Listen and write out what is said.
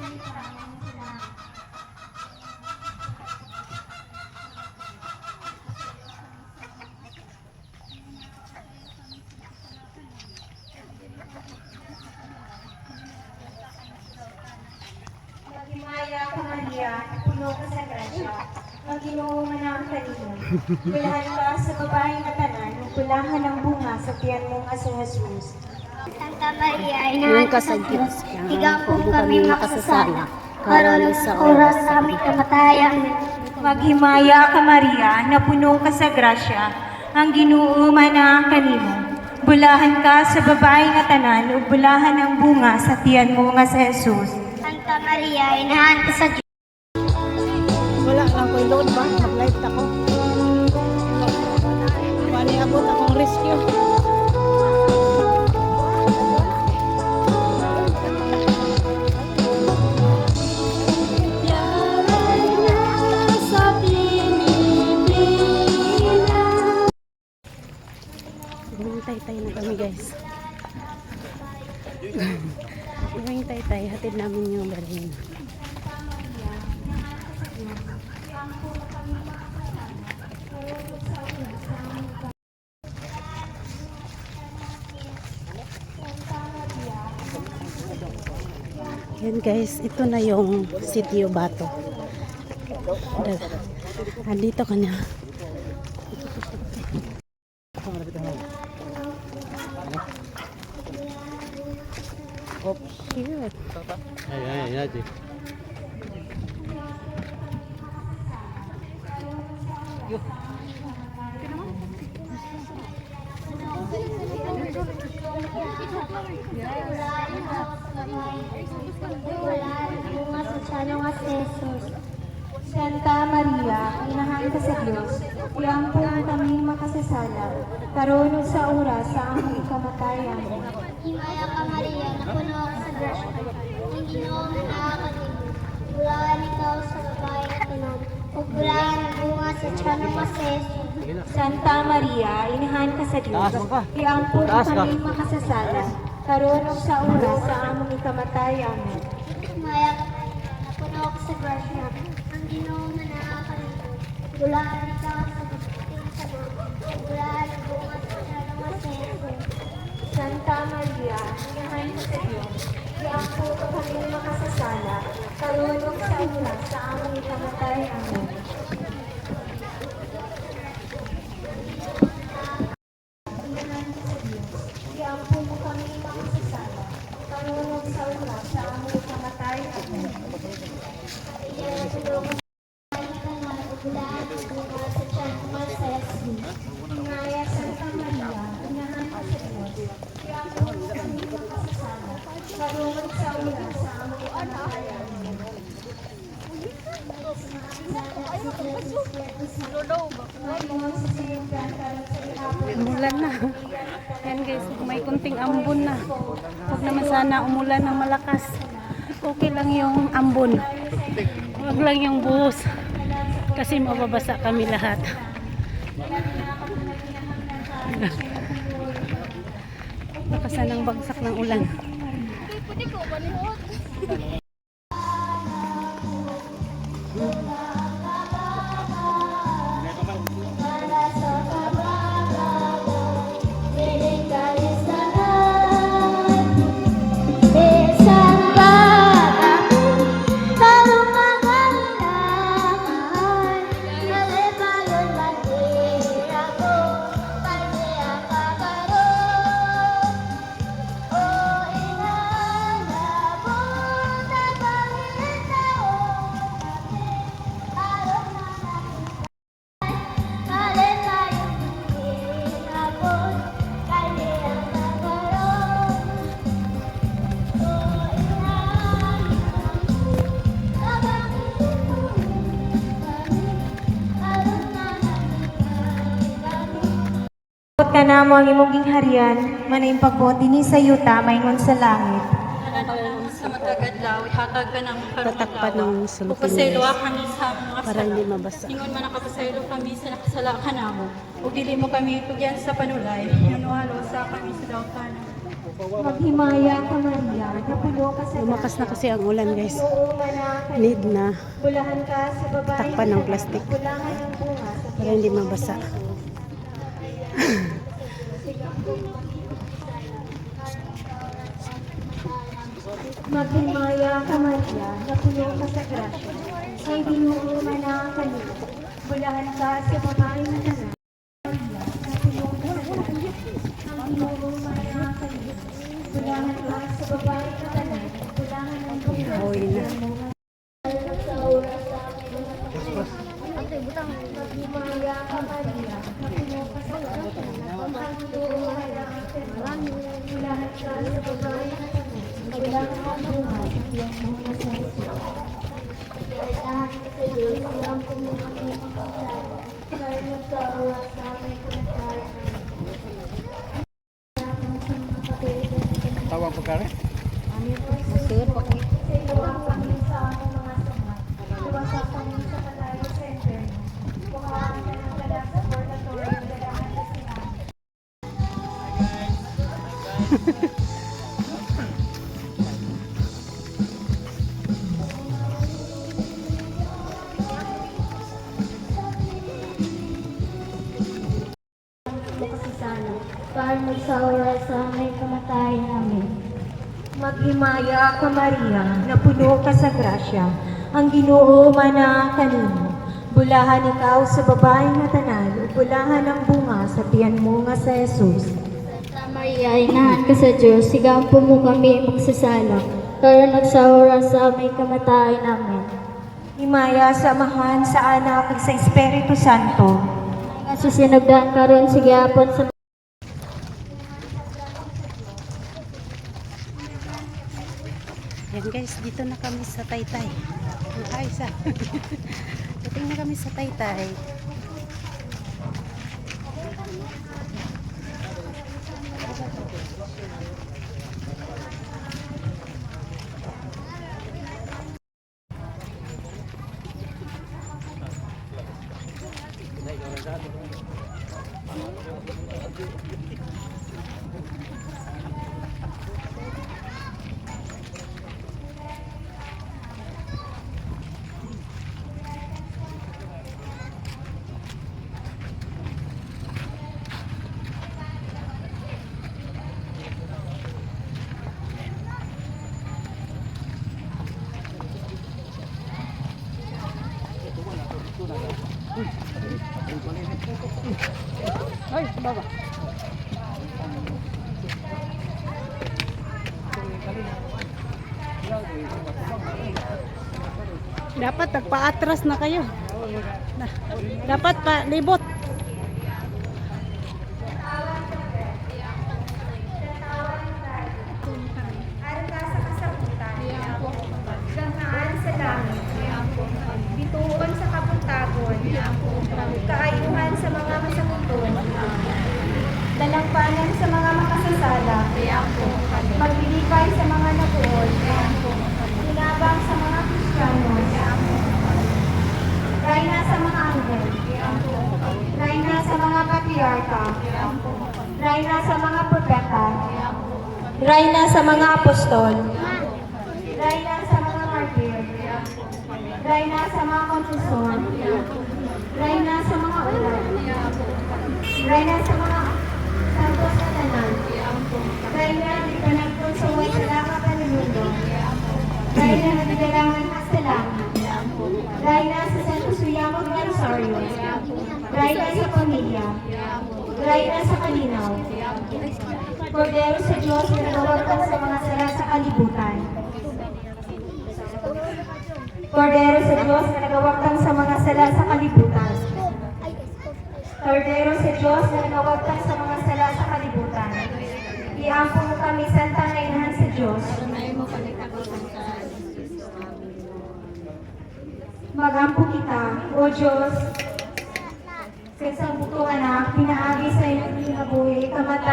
Maghimaya ka Maria, puno ka sa grasya, ang Ginoo manang kanimo. Bulahan ka sa babaeng na tanan, bulahan ng bunga sa tiyan mong aso Jesus. Santa Maria, Ina ka sa Diyos, higapon kami makasasala, karon sa oras sa aming kamatayan. Maghimaya ka Maria, na puno ka sa grasya, ang Ginoo manang kanimo. Bulahan ka sa babaeng na tanan, ug bulahan ng bunga sa tiyan mo nga sa Jesus. Santa Maria, Ina ka sa Diyos. Wala lang ko load ba? Mag-live ako. Wali abot akong rescue. Tay-tay na kami guys. Gawing tay-tay, hatid namin yung Berlin. Yan guys, ito na yung Sitio Bato. Andito ka na. Cute. Ay, Ate. Santa Maria, inahan ka sa Diyos, iampun kami makasasala, karon ug sa oras sa among kamatayan. Himaya ka Maria, napuno ka sa grasya, ang Ginoo manakakanimo. Bulahan ikaw sa babae at tanan, ug bulahan ang bunga sa tiyan mo nga sa Jesus. Santa Maria, inahan ka sa Diyos, iampun kami makasasala, karon ug sa oras sa among kamatayan. Himaya ka Maria, napuno ka sa grasya, ang Ginoo manakakanimo. Bulahan ikaw sa babae at tanan, ug bulahan ang bunga sa tiyan mo nga sa Jesus. Santa Maria, inahan ka sa Diyos, iampun kami makasasala, karon ug sa oras sa among kamatayan. Iampun mo kami makasasala, karon ug sa oras sa among kamatayan. Ingaya Santa Maria, inahan ka sa Diyos, iampun mo kami makasasala, karon ug sa oras sa among kamatayan. Umulan na. Yan guys, may kunting ambon na. Huwag naman sana umulan ng malakas. Okay lang yung ambon. Huwag lang yung buhos. Kasi mababasa kami lahat. Bakasan ng bagsak ng ulan. Ka na mo ang imong gingharian, manayong pagbuot dinhi sa yuta, maingon sa langit. Sa matagadlaw, hatag ka ng Tatakpan ng Pupasaylo sulupin kami sa mga para hindi mabasa. Ingon man nakapasaylo kami sa nakasala ka namo. Ug dili mo kami tugyan sa panulay. Yanuhalo sa kami sa dawtan. Maghimaya ka Maria, na puno ka sa Lumakas na kasi ang ulan guys. grasya. Need na Bulahan ka sa babae takpan ng plastic bulahan ng bunga sa para hindi mabasa. Maghimaya ka Maria, na puno ka sa grasya. Ang Ginoo manang kanimo. Bulahan ka sa babae na tanan. Maria, na puno ka sa grasya. Ang Ginoo manang kanimo. Bulahan ka sa babae na tanan. Bulahan ng bunga. Uwi na. Maghimaya ka Maria, na puno ka sa grasya. Ang Ginoo manang kanimo. Bulahan ka sa babae na tanan. Bulahan ng bunga sa iyong mga sa Tawang pagkari? para magsawara sa may kamatayan namin. Maghimaya ka Maria, na puno ka sa grasya. Ang Ginoo manang kanimo. Bulahan ikaw sa babae na tanan, ug bulahan ang bunga sa tiyan mo nga sa Jesus. Santa Maria, inahan ka sa Diyos, sigampo mo kami magsasala, para nagsawara sa may kamatayan namin. Himaya sa Amahan, sa Anak, ug sa Espiritu Santo. Nga sa sinagdaan karon sige apon sa Yan guys, dito na kami sa Taytay. Ang ayos ah. Dating na kami sa Taytay. Ay, baba. Dapat nagpa-atras na kayo. Dapat pa libot. Aron ka sa kasabutan, ganghaan sa langit, bituon sa kapuntagon, kaayuhan sa mga masakuton, dalangpanan sa mga makasasala, maglilipay sa mga nabuol, hinabang sa mga Kristiyano, rayna sa mga anghel, rayna sa mga patriarka, rayna sa mga propeta, rayna sa mga apostol, rayna sa mga martir, rayna sa mga konfesyon, rayna sa mga ulat, rayna sa mga santos na tanan, rayna di panagpon sa way sa laka panimundo, rayna na digalangan ka sa langit, rayna sa Santo Suyamog ng Rosario, rayna sa pamilya, rayna sa kalinaw, Kordero sa Diyos na nagawagtan sa mga sala sa kalibutan. Kordero sa Diyos na nagawagtan sa mga sala sa kalibutan. Kordero sa Diyos na nagawagtan sa mga sala sa kalibutan. Iampo mo kami santang nainahan sa Diyos. Magampo kita, O Diyos, sa isang butong anak, pinaagi sa iyong kinabuhi, kamata